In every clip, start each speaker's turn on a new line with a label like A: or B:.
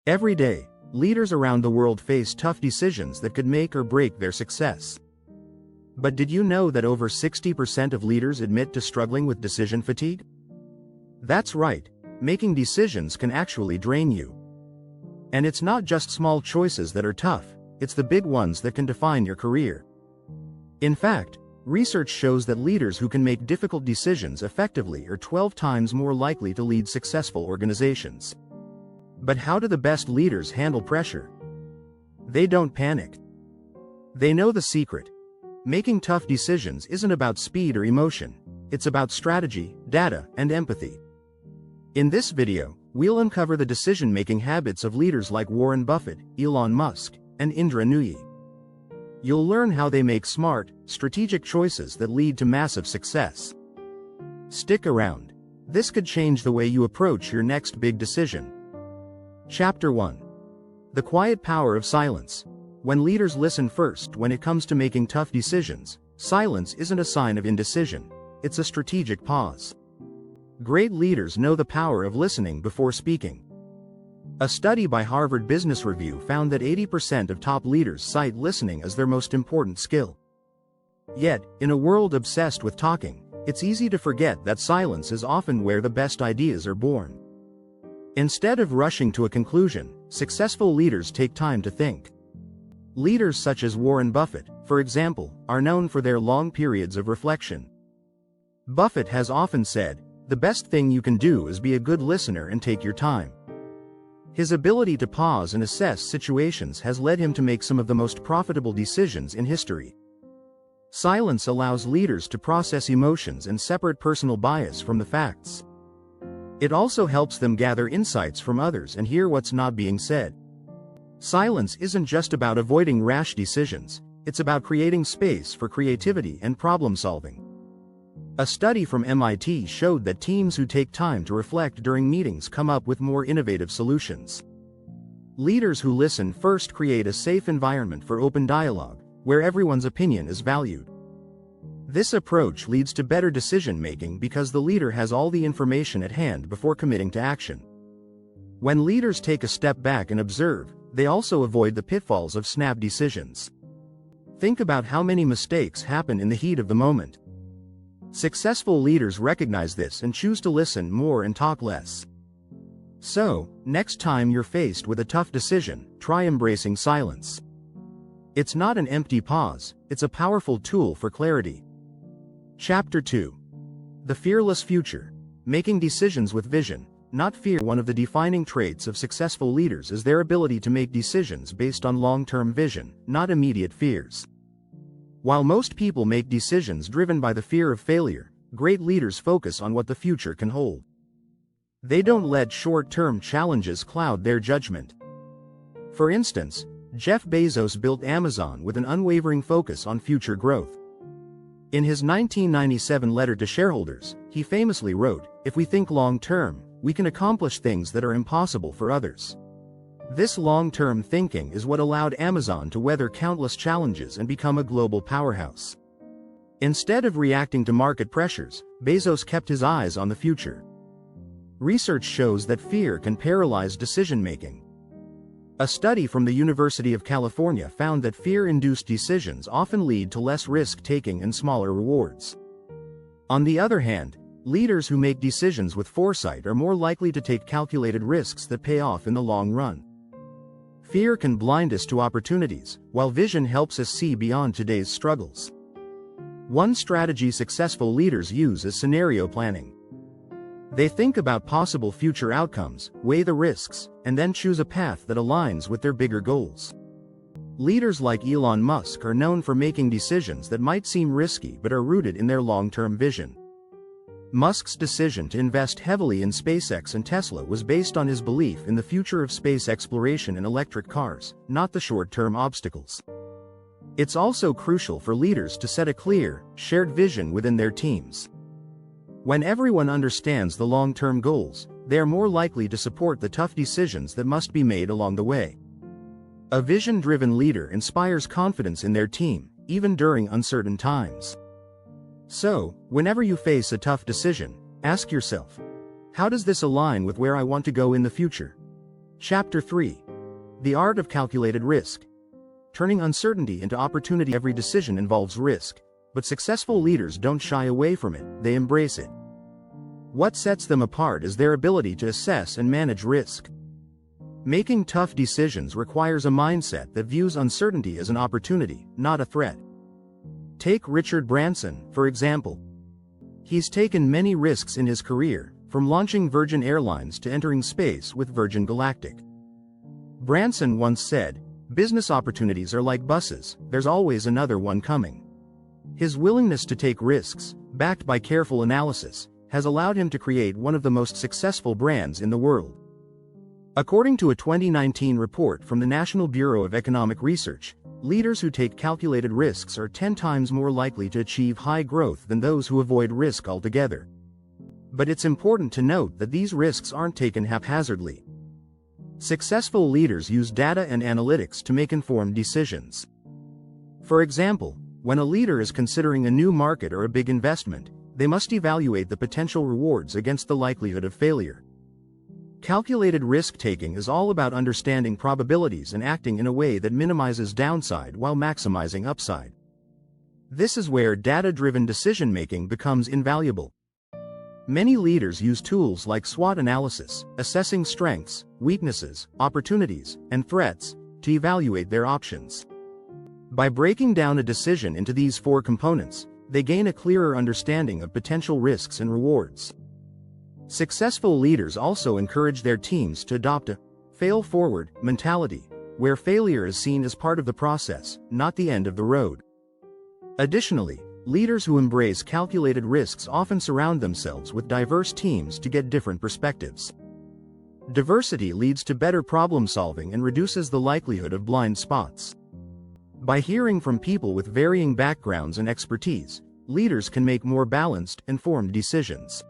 A: Every day, leaders around the world face tough decisions that could make or break their success. But did you know that over 60% of leaders admit to struggling with decision fatigue? That's right, making decisions can actually drain you. And it's not just small choices that are tough, it's the big ones that can define your career. In fact, research shows that leaders who can make difficult decisions effectively are 12 times more likely to lead successful organizations. But how do the best leaders handle pressure? They don't panic. They know the secret. Making tough decisions isn't about speed or emotion, it's about strategy, data, and empathy. In this video, we'll uncover the decision-making habits of leaders like Warren Buffett, Elon Musk, and Indra Nooyi. You'll learn how they make smart, strategic choices that lead to massive success. Stick around. This could change the way you approach your next big decision. Chapter 1. The quiet power of silence. When leaders listen first when it comes to making tough decisions, silence isn't a sign of indecision, it's a strategic pause. Great leaders know the power of listening before speaking. A study by Harvard Business Review found that 80% of top leaders cite listening as their most important skill. Yet, in a world obsessed with talking, it's easy to forget that silence is often where the best ideas are born. Instead of rushing to a conclusion, successful leaders take time to think. Leaders such as Warren Buffett, for example, are known for their long periods of reflection. Buffett has often said, "The best thing you can do is be a good listener and take your time." His ability to pause and assess situations has led him to make some of the most profitable decisions in history. Silence allows leaders to process emotions and separate personal bias from the facts. It also helps them gather insights from others and hear what's not being said. Silence isn't just about avoiding rash decisions, it's about creating space for creativity and problem-solving. A study from MIT showed that teams who take time to reflect during meetings come up with more innovative solutions. Leaders who listen first create a safe environment for open dialogue, where everyone's opinion is valued. This approach leads to better decision-making because the leader has all the information at hand before committing to action. When leaders take a step back and observe, they also avoid the pitfalls of snap decisions. Think about how many mistakes happen in the heat of the moment. Successful leaders recognize this and choose to listen more and talk less. So, next time you're faced with a tough decision, try embracing silence. It's not an empty pause, it's a powerful tool for clarity. Chapter 2. The fearless future. Making decisions with vision, not fear. One of the defining traits of successful leaders is their ability to make decisions based on long-term vision, not immediate fears. While most people make decisions driven by the fear of failure, great leaders focus on what the future can hold. They don't let short-term challenges cloud their judgment. For instance, Jeff Bezos built Amazon with an unwavering focus on future growth. In his 1997 letter to shareholders, he famously wrote, "If we think long-term, we can accomplish things that are impossible for others." This long-term thinking is what allowed Amazon to weather countless challenges and become a global powerhouse. Instead of reacting to market pressures, Bezos kept his eyes on the future. Research shows that fear can paralyze decision-making. A study from the University of California found that fear-induced decisions often lead to less risk-taking and smaller rewards. On the other hand, leaders who make decisions with foresight are more likely to take calculated risks that pay off in the long run. Fear can blind us to opportunities, while vision helps us see beyond today's struggles. One strategy successful leaders use is scenario planning. They think about possible future outcomes, weigh the risks, and then choose a path that aligns with their bigger goals. Leaders like Elon Musk are known for making decisions that might seem risky but are rooted in their long-term vision. Musk's decision to invest heavily in SpaceX and Tesla was based on his belief in the future of space exploration and electric cars, not the short-term obstacles. It's also crucial for leaders to set a clear, shared vision within their teams. When everyone understands the long-term goals, they are more likely to support the tough decisions that must be made along the way. A vision-driven leader inspires confidence in their team, even during uncertain times. So, whenever you face a tough decision, ask yourself, how does this align with where I want to go in the future? Chapter 3. The Art of Calculated Risk. Turning uncertainty into opportunity. Every decision involves risk, but successful leaders don't shy away from it, they embrace it. What sets them apart is their ability to assess and manage risk. Making tough decisions requires a mindset that views uncertainty as an opportunity, not a threat. Take Richard Branson, for example. He's taken many risks in his career, from launching Virgin Airlines to entering space with Virgin Galactic. Branson once said, "Business opportunities are like buses, there's always another one coming." His willingness to take risks, backed by careful analysis, has allowed him to create one of the most successful brands in the world. According to a 2019 report from the National Bureau of Economic Research, leaders who take calculated risks are 10 times more likely to achieve high growth than those who avoid risk altogether. But it's important to note that these risks aren't taken haphazardly. Successful leaders use data and analytics to make informed decisions. For example, when a leader is considering a new market or a big investment, they must evaluate the potential rewards against the likelihood of failure. Calculated risk-taking is all about understanding probabilities and acting in a way that minimizes downside while maximizing upside. This is where data-driven decision-making becomes invaluable. Many leaders use tools like SWOT analysis, assessing strengths, weaknesses, opportunities, and threats, to evaluate their options. By breaking down a decision into these 4 components, they gain a clearer understanding of potential risks and rewards. Successful leaders also encourage their teams to adopt a fail-forward mentality, where failure is seen as part of the process, not the end of the road. Additionally, leaders who embrace calculated risks often surround themselves with diverse teams to get different perspectives. Diversity leads to better problem-solving and reduces the likelihood of blind spots. By hearing from people with varying backgrounds and expertise, leaders can make more balanced, informed decisions.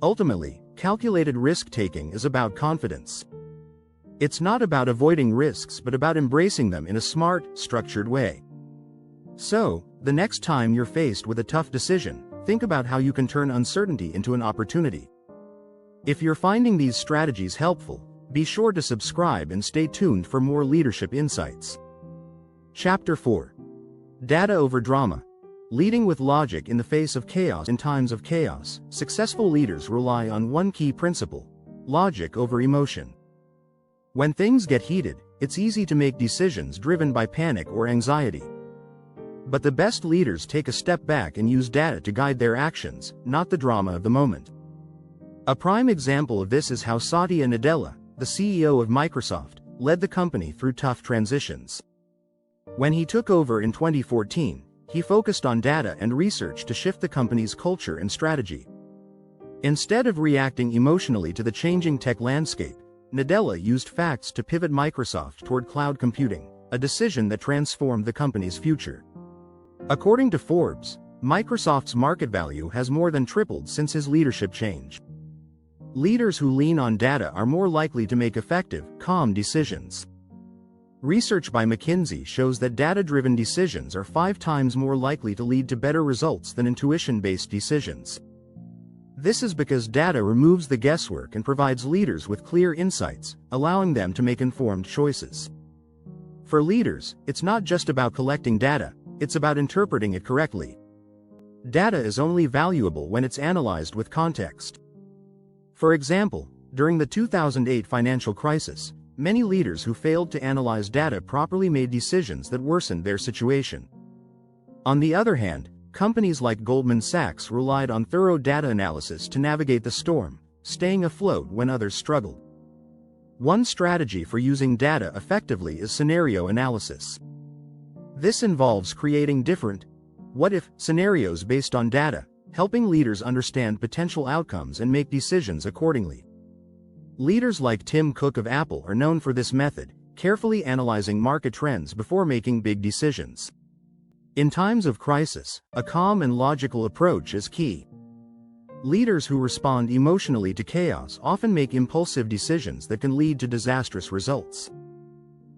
A: Ultimately, calculated risk-taking is about confidence. It's not about avoiding risks but about embracing them in a smart, structured way. So, the next time you're faced with a tough decision, think about how you can turn uncertainty into an opportunity. If you're finding these strategies helpful, be sure to subscribe and stay tuned for more leadership insights. Chapter 4. Data over drama. Leading with logic in the face of chaos. In times of chaos, successful leaders rely on one key principle: logic over emotion. When things get heated, it's easy to make decisions driven by panic or anxiety. But the best leaders take a step back and use data to guide their actions, not the drama of the moment. A prime example of this is how Satya Nadella, the CEO of Microsoft, led the company through tough transitions. When he took over in 2014, he focused on data and research to shift the company's culture and strategy. Instead of reacting emotionally to the changing tech landscape, Nadella used facts to pivot Microsoft toward cloud computing, a decision that transformed the company's future. According to Forbes, Microsoft's market value has more than tripled since his leadership change. Leaders who lean on data are more likely to make effective, calm decisions. Research by McKinsey shows that data-driven decisions are 5 times more likely to lead to better results than intuition-based decisions. This is because data removes the guesswork and provides leaders with clear insights, allowing them to make informed choices. For leaders, it's not just about collecting data, it's about interpreting it correctly. Data is only valuable when it's analyzed with context. For example, during the 2008 financial crisis, many leaders who failed to analyze data properly made decisions that worsened their situation. On the other hand, companies like Goldman Sachs relied on thorough data analysis to navigate the storm, staying afloat when others struggled. One strategy for using data effectively is scenario analysis. This involves creating different what-if scenarios based on data, helping leaders understand potential outcomes and make decisions accordingly. Leaders like Tim Cook of Apple are known for this method, carefully analyzing market trends before making big decisions. In times of crisis, a calm and logical approach is key. Leaders who respond emotionally to chaos often make impulsive decisions that can lead to disastrous results.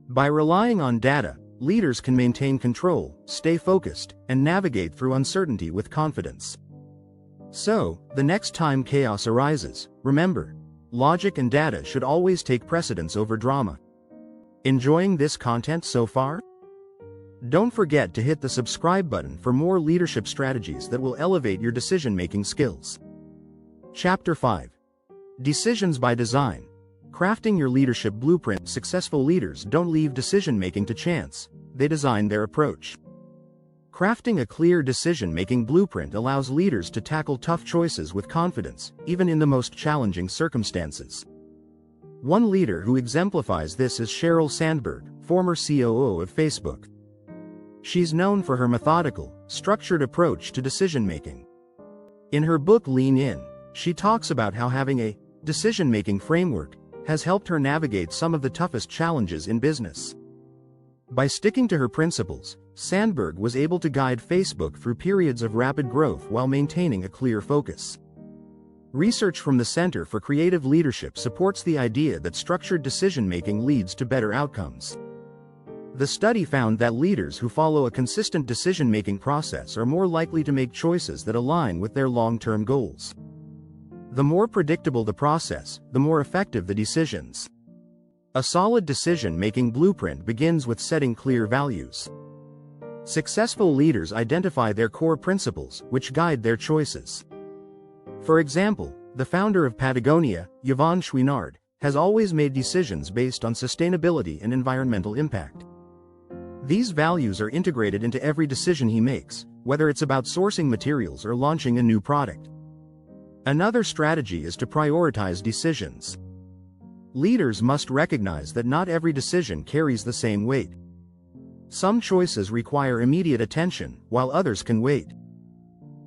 A: By relying on data, leaders can maintain control, stay focused, and navigate through uncertainty with confidence. So, the next time chaos arises, remember, logic and data should always take precedence over drama. Enjoying this content so far? Don't forget to hit the subscribe button for more leadership strategies that will elevate your decision-making skills. Chapter 5. Decisions by Design. Crafting your leadership blueprint. Successful leaders don't leave decision-making to chance, they design their approach. Crafting a clear decision-making blueprint allows leaders to tackle tough choices with confidence, even in the most challenging circumstances. One leader who exemplifies this is Sheryl Sandberg, former COO of Facebook. She's known for her methodical, structured approach to decision-making. In her book Lean In, she talks about how having a decision-making framework has helped her navigate some of the toughest challenges in business. By sticking to her principles, Sandberg was able to guide Facebook through periods of rapid growth while maintaining a clear focus. Research from the Center for Creative Leadership supports the idea that structured decision-making leads to better outcomes. The study found that leaders who follow a consistent decision-making process are more likely to make choices that align with their long-term goals. The more predictable the process, the more effective the decisions. A solid decision-making blueprint begins with setting clear values. Successful leaders identify their core principles, which guide their choices. For example, the founder of Patagonia, Yvon Chouinard, has always made decisions based on sustainability and environmental impact. These values are integrated into every decision he makes, whether it's about sourcing materials or launching a new product. Another strategy is to prioritize decisions. Leaders must recognize that not every decision carries the same weight. Some choices require immediate attention, while others can wait.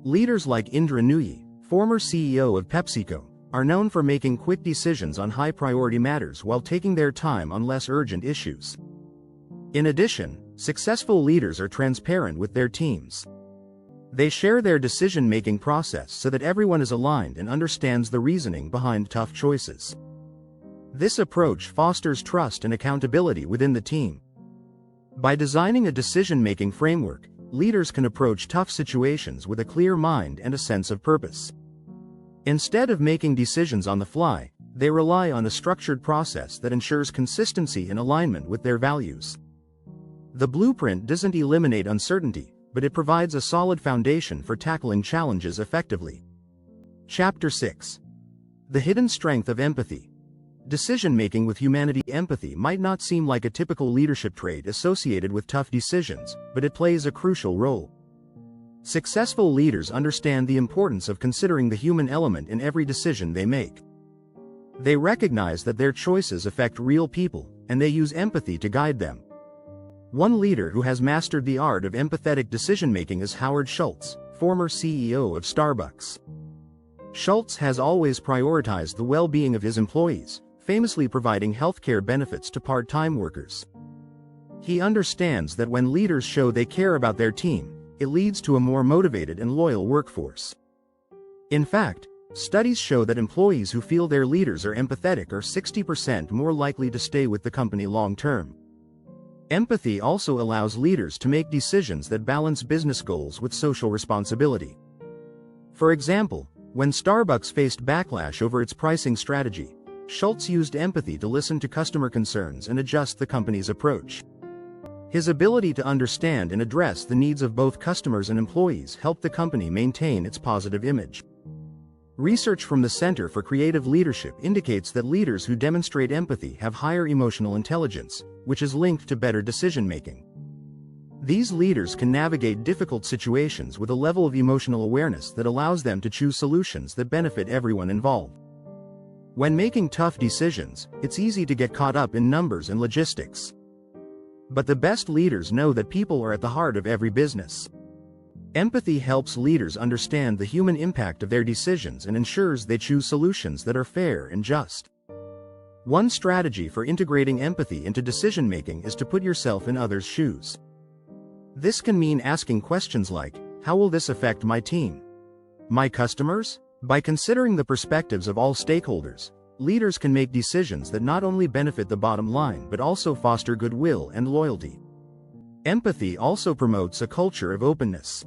A: Leaders like Indra Nooyi, former CEO of PepsiCo, are known for making quick decisions on high-priority matters while taking their time on less urgent issues. In addition, successful leaders are transparent with their teams. They share their decision-making process so that everyone is aligned and understands the reasoning behind tough choices. This approach fosters trust and accountability within the team. By designing a decision-making framework, leaders can approach tough situations with a clear mind and a sense of purpose. Instead of making decisions on the fly, they rely on a structured process that ensures consistency and alignment with their values. The blueprint doesn't eliminate uncertainty, but it provides a solid foundation for tackling challenges effectively. Chapter 6. The Hidden Strength of Empathy. Decision-making with humanity. Empathy might not seem like a typical leadership trait associated with tough decisions, but it plays a crucial role. Successful leaders understand the importance of considering the human element in every decision they make. They recognize that their choices affect real people, and they use empathy to guide them. One leader who has mastered the art of empathetic decision-making is Howard Schultz, former CEO of Starbucks. Schultz has always prioritized the well-being of his employees, famously providing healthcare benefits to part-time workers. He understands that when leaders show they care about their team, it leads to a more motivated and loyal workforce. In fact, studies show that employees who feel their leaders are empathetic are 60% more likely to stay with the company long-term. Empathy also allows leaders to make decisions that balance business goals with social responsibility. For example, when Starbucks faced backlash over its pricing strategy, Schultz used empathy to listen to customer concerns and adjust the company's approach. His ability to understand and address the needs of both customers and employees helped the company maintain its positive image. Research from the Center for Creative Leadership indicates that leaders who demonstrate empathy have higher emotional intelligence, which is linked to better decision-making. These leaders can navigate difficult situations with a level of emotional awareness that allows them to choose solutions that benefit everyone involved. When making tough decisions, it's easy to get caught up in numbers and logistics. But the best leaders know that people are at the heart of every business. Empathy helps leaders understand the human impact of their decisions and ensures they choose solutions that are fair and just. One strategy for integrating empathy into decision-making is to put yourself in others' shoes. This can mean asking questions like, how will this affect my team? My customers? By considering the perspectives of all stakeholders, leaders can make decisions that not only benefit the bottom line but also foster goodwill and loyalty. Empathy also promotes a culture of openness.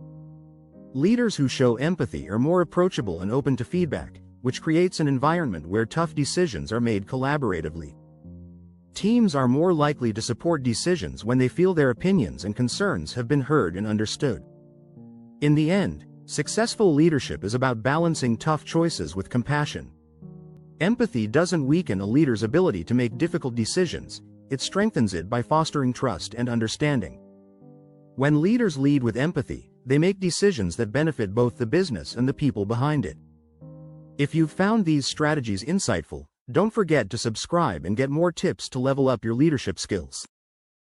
A: Leaders who show empathy are more approachable and open to feedback, which creates an environment where tough decisions are made collaboratively. Teams are more likely to support decisions when they feel their opinions and concerns have been heard and understood. In the end, successful leadership is about balancing tough choices with compassion. Empathy doesn't weaken a leader's ability to make difficult decisions, it strengthens it by fostering trust and understanding. When leaders lead with empathy, they make decisions that benefit both the business and the people behind it. If you've found these strategies insightful, don't forget to subscribe and get more tips to level up your leadership skills.